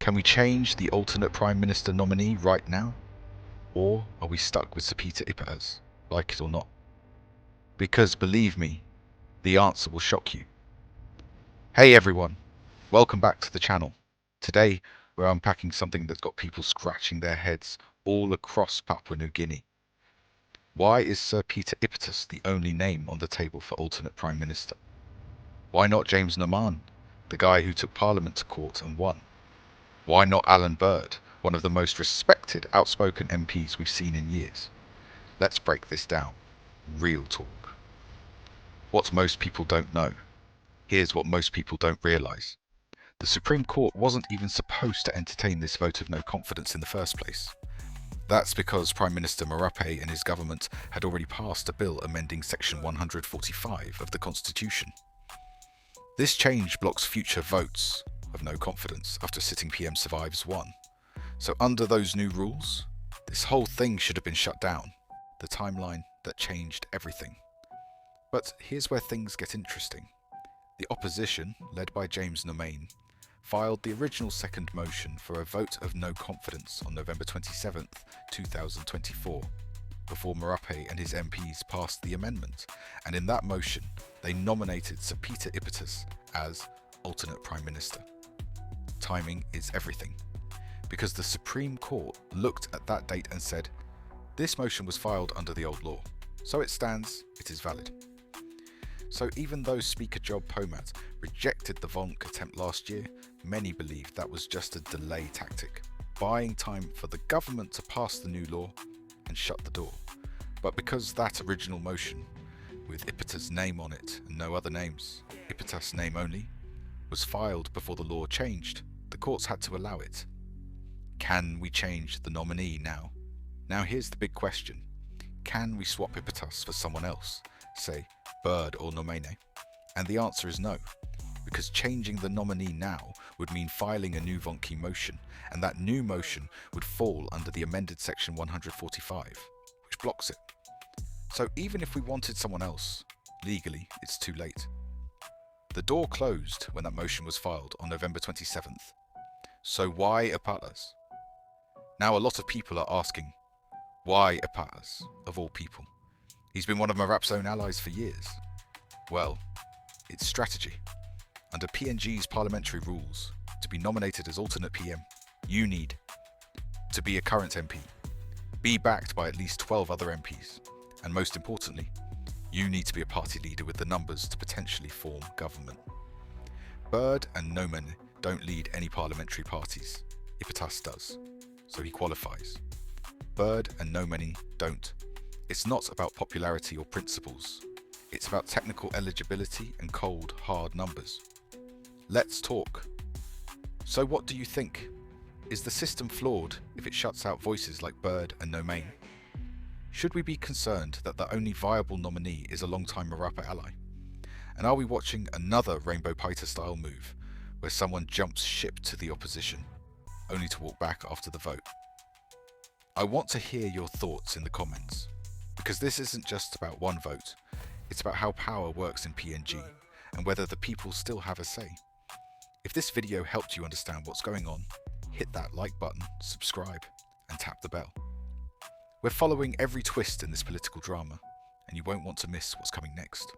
Can we change the alternate Prime Minister nominee right now? Or are we stuck with Sir Peter Ipatas, like it or not? Because believe me, the answer will shock you. Hey everyone, welcome back to the channel. Today we're unpacking something that's got people scratching their heads all across Papua New Guinea. Why is Sir Peter Ipatas the only name on the table for alternate Prime Minister? Why not James Nomane, the guy who took Parliament to court and won? Why not Allan Bird, one of the most respected, outspoken MPs we've seen in years? Let's break this down. Real talk. What most people don't know. Here's what most people don't realise. The Supreme Court wasn't even supposed to entertain this vote of no confidence in the first place. That's because Prime Minister Marape and his government had already passed a bill amending Section 145 of the Constitution. This change blocks future votes of no confidence after sitting PM survives one. So under those new rules, this whole thing should have been shut down, the timeline that changed everything. But here's where things get interesting. The opposition, led by James Nomane, filed the original second motion for a vote of no confidence on November 27, 2024, before Marape and his MPs passed the amendment, and in that motion they nominated Sir Peter Ipatas as alternate Prime Minister. Timing is everything, because the Supreme Court looked at that date and said, this motion was filed under the old law, so it stands, it is valid. So even though Speaker Job Pomat rejected the Vonk attempt last year, many believed that was just a delay tactic, buying time for the government to pass the new law and shut the door. But because that original motion, with Ipatas' name on it and no other names, Ipatas' name only, was filed before the law changed, the courts had to allow it. Can we change the nominee now? Now here's the big question. Can we swap Ipatas for someone else, say Bird or Nomane? And the answer is no, because changing the nominee now would mean filing a new Vonki motion, and that new motion would fall under the amended Section 145, which blocks it. So even if we wanted someone else, legally it's too late. The door closed when that motion was filed on November 27th. So why Ipatas? Now a lot of people are asking, why Ipatas, of all people? He's been one of Marape's own allies for years. Well, it's strategy. Under PNG's parliamentary rules, to be nominated as alternate PM, you need to be a current MP, be backed by at least 12 other MPs, and most importantly, you need to be a party leader with the numbers to potentially form government. Bird and Nomane don't lead any parliamentary parties. Ipatas does, so he qualifies. Bird and Nomane don't. It's not about popularity or principles. It's about technical eligibility and cold, hard numbers. Let's talk. So what do you think? Is the system flawed if it shuts out voices like Bird and Nomane? Should we be concerned that the only viable nominee is a long-time Marape ally? And are we watching another Rainbow Piter style move, where someone jumps ship to the opposition, only to walk back after the vote? I want to hear your thoughts in the comments, because this isn't just about one vote, it's about how power works in PNG, and whether the people still have a say. If this video helped you understand what's going on, hit that like button, subscribe, and tap the bell. We're following every twist in this political drama, and you won't want to miss what's coming next.